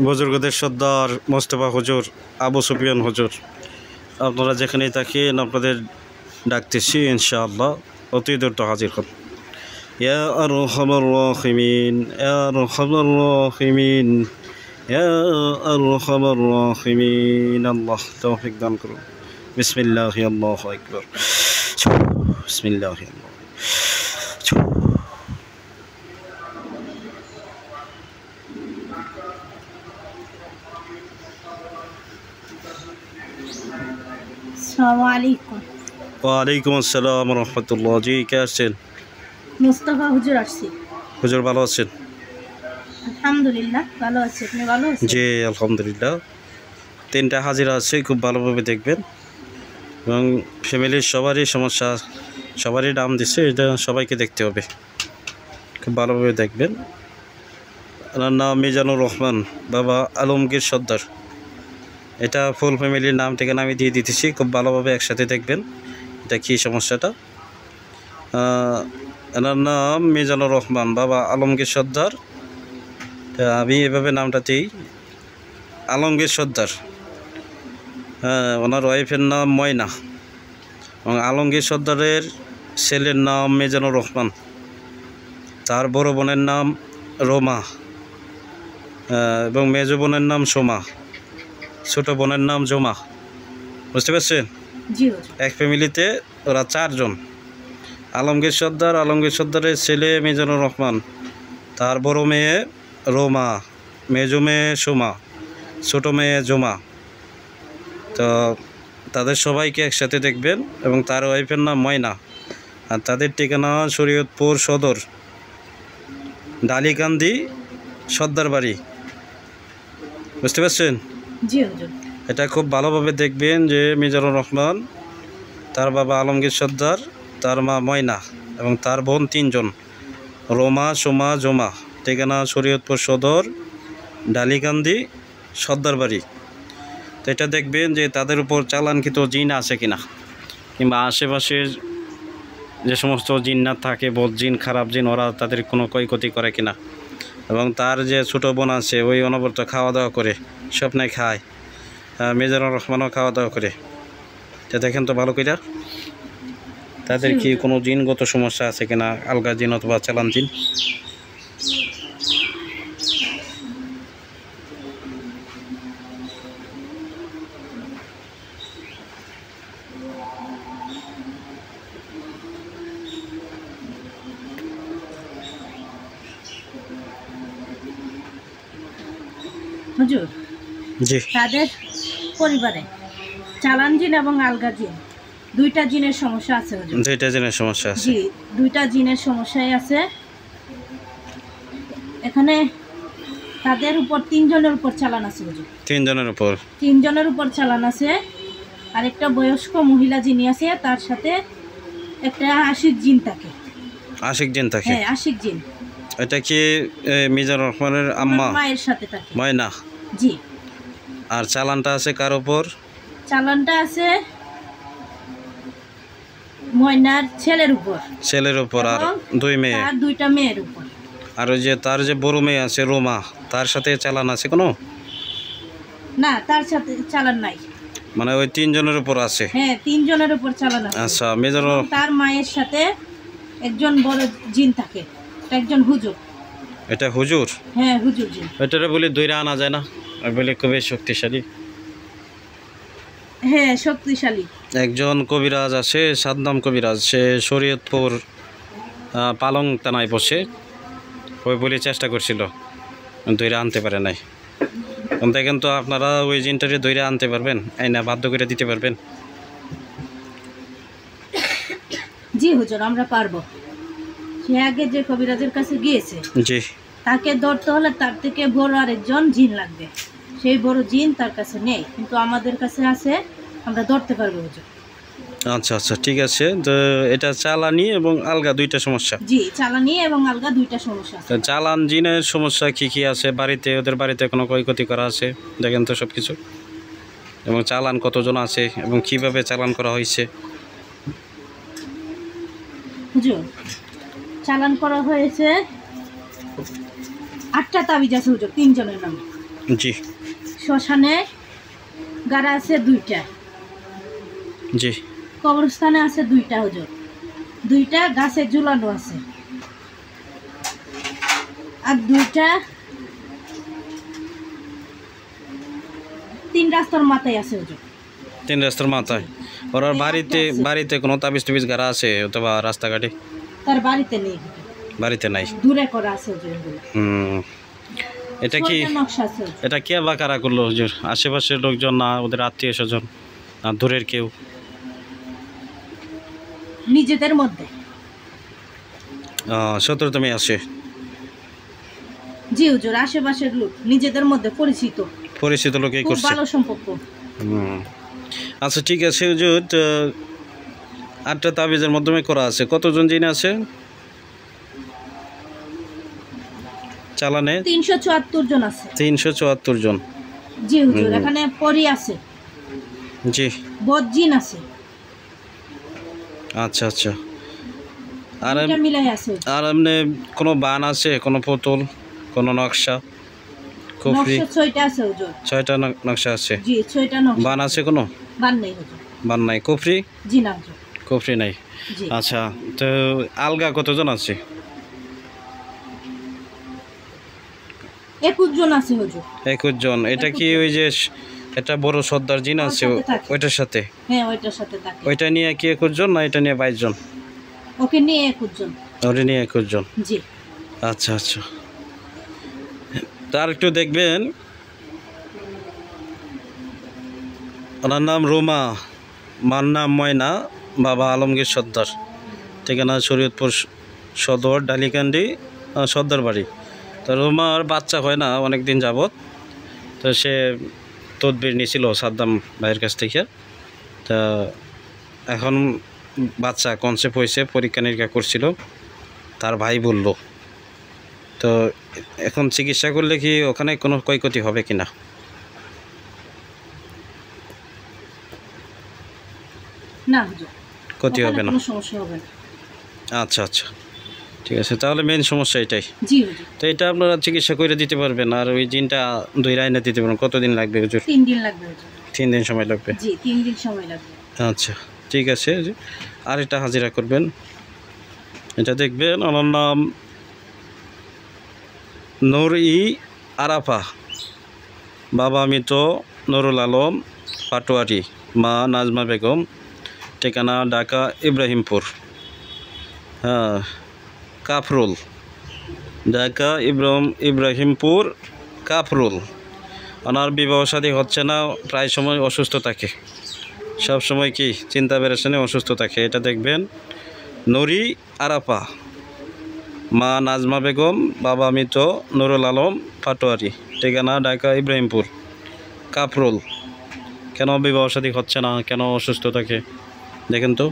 বুজুর্গদের সর্দার মোস্তফা হুজুর, আবু সুফিয়ান হুজুর, আপনারা যেখানেই থাকেন আপনাদের ডাকতেছি, ইনশাআল্লাহ অতি দ্রুত হাজির হন। ইয়া আরহামার রাহিমিন, ইয়া আরহামার রাহিমিন, ইয়া আরহামার রাহিমিন। আল্লাহ তৌফিক দান করুন। বিসমিল্লাহ, আল্লাহু আকবার। বিসমিল্লাহ। ওয়ালাইকুম আসসালাম রহমতুল্লাহ। জি, কে আসছেন? মুস্তাফা হুজুর আসছি। হুজুর ভালো আছেন? আলহামদুলিল্লাহ ভালো আছি। আপনি ভালো আছেন? জি আলহামদুলিল্লাহ। 3টা হাজিরা আছে, খুব ভালোভাবে দেখবেন এবং ফ্যামিলির সবারই সমস্যা, সবারই নাম দিচ্ছে, এটা সবাইকে দেখতে হবে, খুব ভালোভাবে দেখবেন। ওনার নাম মিজানুর রহমান, বাবা আলমগীর সর্দার। এটা ফুল ফ্যামিলির নাম ঠিকানা আমি দিয়ে দিতেছি, খুব ভালোভাবে একসাথে দেখবেন এটা কী সমস্যাটা। এনার নাম মিজানুর রহমান, বাবা আলমগীর সর্দার। আমি এভাবে নামটা দিই, আলমগীর সর্দার। ওনার ওয়াইফের নাম ময়না এবং আলমগীর সর্দারের ছেলের নাম মিজানুর রহমান। তার বড় বোনের নাম রোমা এবং মেজো বোনের নাম সোমা, ছোট বোনের নাম জমা। বুঝতে পারছেন? এক ফ্যামিলিতে ওরা 4 জন। আলমগীর সর্দার, আলমগীর সর্দারের ছেলে মিজানুর রহমান, তার বড় মেয়ে রোমা, মেজো মেয়ে সোমা, ছোট মেয়ে জমা। তো তাদের সবাইকে একসাথে দেখবেন এবং তার ওয়াইফের নাম ময়না। আর তাদের ঠিকানা শরীয়তপুর সদর, ডালিকান্দি সর্দার বাড়ি। বুঝতে পারছেন? জি হুজুর। এটা খুব ভালোভাবে দেখবেন যে মিজানুর রহমান, তার বাবা আলমগীর সর্দার, তার মা ময়না এবং তার বোন 3 জন, রোমা, সোমা, জমা। ঠিকানা শরীয়তপুর সদর, ডালিকান্দি সর্দার বাড়ি। তো এটা দেখবেন যে তাদের উপর চালানকৃত জিন আছে কিনা, কিংবা আশেপাশের যে সমস্ত জিন্নাত থাকে, বদ জিন, খারাপ জিন, ওরা তাদের কোনো ক্ষয়ক্ষতি করে কিনা। এবং তার যে ছোটো বোন আছে, ওই অনবরত খাওয়া দাওয়া করে, স্বপ্নে খায়। মিজানুর রহমানও খাওয়া দাওয়া করে। তো দেখেন তো ভালো করে তাদের কি কোনো জিনগত সমস্যা আছে কিনা, আলগা জিন অথবা চালান জিন। হুজুর, জি, তাদের পরিবারে চালান জিন এবং আলগা জিন, 2টা জিনের সমস্যা আছে হুজুর। 2টা জিনের সমস্যা আছে? জি, 2টা জিনের সমস্যাই আছে। এখানে তাদের উপর 3 জনের উপর চালান আছে হুজুর। 3 জনের উপর? 3 জনের উপর চালান আছে। আর একটা বয়স্ক মহিলা জিনি আছে, তার সাথে একটা আশিক জিন থাকে। আশিক জিন থাকে? হ্যাঁ, আশিক জিন। এটা কি মিজানুর রহমানের আম্মা মায়ের সাথে থাকে? ময়না। জি। আর চালানটা আছে কার উপর? চালানটা আছে ময়নার ছেলের উপর। ছেলের উপর। আর 2 মেয়ে? আর 2টা মেয়ের উপর। আর ওই যে তার যে বড় মেয়ে আছে রোমা, তার সাথে চালান আছে কোনো? না, তার সাথে চালান নাই। মানে ওই 3 জনের উপর আছে? হ্যাঁ, 3 জনের উপর চালান আছে। আচ্ছা। মিজানুর তার মায়ের সাথে একজন বড় জিন থাকে, একজন হুজুর। এটা হুজুর? হ্যাঁ, হুজুর জিন। এটারে বলে দইরা আনা যায় না? আর বলে খুবই শক্তিশালী। হ্যাঁ, শক্তিশালী। একজন কবিরাজ আছে, সাদ্দাম কবিরাজ, সে শরীয়তপুর পালং থানায় বসে, ওই বলে চেষ্টা করছিল, দইরা আনতে পারে নাই। দেখেন তো আপনারা ওই জিনটারে দইরা আনতে পারবেন? আইনা বাধ্য করে দিতে পারবেন? জি হুজুর, আমরা পারবো। সে আগে যে কবিরাজের কাছে গিয়েছে, জি, তাকে ধরতে হলে তার থেকে বড় আরেকজন জিন লাগবে। সেই বড় জিন তার কাছে নেই, কিন্তু আমাদের কাছে আছে, আমরা ধরতে পারবো হুজুর। আচ্ছা আচ্ছা, ঠিক আছে। তো এটা চালানি এবং আলগা 2টা সমস্যা? জি, চালানি এবং আলগা 2টা সমস্যা আছে। চালান জিনের সমস্যা কি কি আছে বাড়িতে? ওদের বাড়িতে কোনো ক্ষয়ক্ষতি করা আছে? দেখেন তো সব কিছু, এবং চালান কতজন আছে এবং কিভাবে চালান করা হয়েছে। হুজুর, চালান করা হয়েছে 8টা তাবিজ আছে হুজুর, 3 জনের নামে। জি শ্মশানে গাড়া আছে 2টা, জি কবরস্থানে আছে 2টা হুজুর, 2টা গাছে ঝুলানো আছে, আর 2টা 3 রাস্তার মাথায় আছে হুজুর। 3 রাস্তার মাথায়। ওর বাড়িতে কোনো তাবিজ টুবিজ গাড়া আছে অথবা রাস্তাঘাটে? তার বাড়িতে নেই, বাড়িতে নাই। দূরে করা আছে হুজুর এগুলো। এটা কি নকশা আছে হুজুর। এটা কে বা কারা করলো হুজুর? আশেপাশের লোকজন না ওদের আত্মীয় স্বজন না দূরের কেউ? নিজেদের মধ্যে। শত্রুতামি আছে? জি হুজুর, আশেপাশের লোক, নিজেদের মধ্যে পরিচিত লোকই খুব করছে। ভালো সম্পর্ক। আচ্ছা ঠিক আছে হুজুর, 8টা তাবিজের মাধ্যমে করা আছে। কতজন জিন আছে চালানে? 374 জন আছে। 374 জন। জি হুজুর, এখানে পরি আছে, জি বজ্জিন আছে। আচ্ছা আচ্ছা। আর এটা মিলাই আছে। আর এমনি কোনো বান আছে, কোনো পুতুল, কোনো নকশা কুফরি? নকশা 6টা আছে হুজুর। 6টা নকশা আছে। জি 6টা নকশা। বান আছে কোনো? বান নেই হুজুর। বান নাই। কুফরি? জি না হুজুর, কুফরি নাই। জি। আচ্ছা, তো আলগা কতজন আছে? 21 জন আছে হুজুর। 21 জন। এটা কি ওই যে এটা বড় সর্দার জিন আছে ওইটার সাথে? হ্যাঁ, ওইটার সাথে থাকে। ওইটা নিয়ে কি 21 জন না এটা নিয়ে 22 জন? ওকে নিয়ে 21 জন। ওটা নিয়ে 21 জন। জি। আচ্ছা আচ্ছা। তার একটু দেখবেন, ওনার নাম রোমা, মার নাম ময়না, বাবা আলমগীর সর্দার, ঠিকানা শরীয়তপুর সদর ডালিকান্দি সর্দার বাড়ি। তো রোমার বাচ্চা হয় না অনেক দিন যাবৎ। তো সে তদবির নিয়েছিল সাদ্দাম ভাইয়ের কাছ থেকে। তা এখন বাচ্চা কনসেপ্ট হয়েছে, পরীক্ষা নিরীক্ষা করছিল, তার ভাই বলল। তো এখন চিকিৎসা করলে কি ওখানে কোনো ক্ষয়ক্ষতি হবে কি না? না হুজুর, ক্ষতি হবে না? কোনো সমস্যা হবে না। আচ্ছা আচ্ছা ঠিক আছে, তাহলে মেন সমস্যা এটাই। জি হুজুর। তো এটা আপনারা চিকিৎসা করে দিতে পারবেন? আর ওই জিনটা 2 রাইনে দিতে পারবেন? কতদিন লাগবে হুজুর? 3 দিন লাগবে হুজুর। 3 দিন সময় লাগবে? জি 3 দিন সময় লাগবে। আচ্ছা ঠিক আছে। আর এটা হাজিরা করবেন, এটা দেখবেন। আমার নাম নুর-ই আরাফা, বাবা মৃত নুরুল আলম পাটোয়ারি, মা নাজমা বেগম, ঠিকানা ঢাকা ইব্রাহিমপুর। হ্যাঁ, কাফরুল, ঢাকা ইব্রাহিমপুর কাফরুল। ওনার বিবাহ শাদী হচ্ছে না, প্রায় সময় অসুস্থ থাকে, সব সময় কি চিন্তা পেরেশানে অসুস্থ থাকে। এটা দেখবেন। নুরি আরাফা, মা নাজমা বেগম, বাবা মৃত নুরুল আলম পাটোয়ারি, ঠিকানা ঢাকা ইব্রাহিমপুর কাফরুল। কেন বিবাহ শাদী হচ্ছে না, কেন অসুস্থ থাকে দেখেন তো।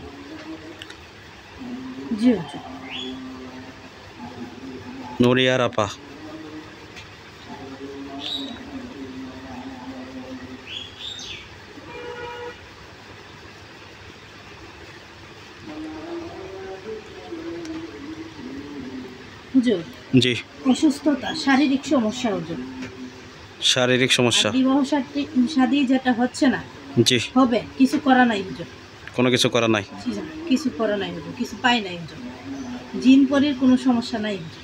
জি হুজুর। নুরি আরাফা। হুজুর, জি। অসুস্থতা, শারীরিক সমস্যা হুজুর। শারীরিক সমস্যা? বিবাহ শাদী যেটা হচ্ছে না, জি। হবে, কিছু করা নাই হুজুর। কোনো কিছু করা নাই? কিছু করা নাই হুজুর, কিছু পাই নাই হুজুর। জিন পরির কোনো সমস্যা নাই হুজুর।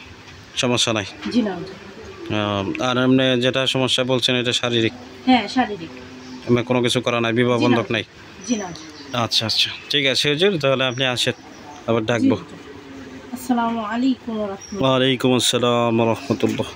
সমস্যা নাই? জি না হুজুর। আর এমনি যেটা সমস্যা বলছেন এটা শারীরিক? হ্যাঁ শারীরিক। এমনি কোনো কিছু করা নাই, বিবাহ বন্ধক নাই? জি না হুজুর। আচ্ছা আচ্ছা ঠিক আছে হুজুর, তাহলে আপনি আসেন, আবার ডাকবো। আসসালামু আলাইকুম ওয়া রাহমাতুল্লাহ। ওয়ালাইকুম আসসালাম ওয়া রাহমাতুল্লাহ।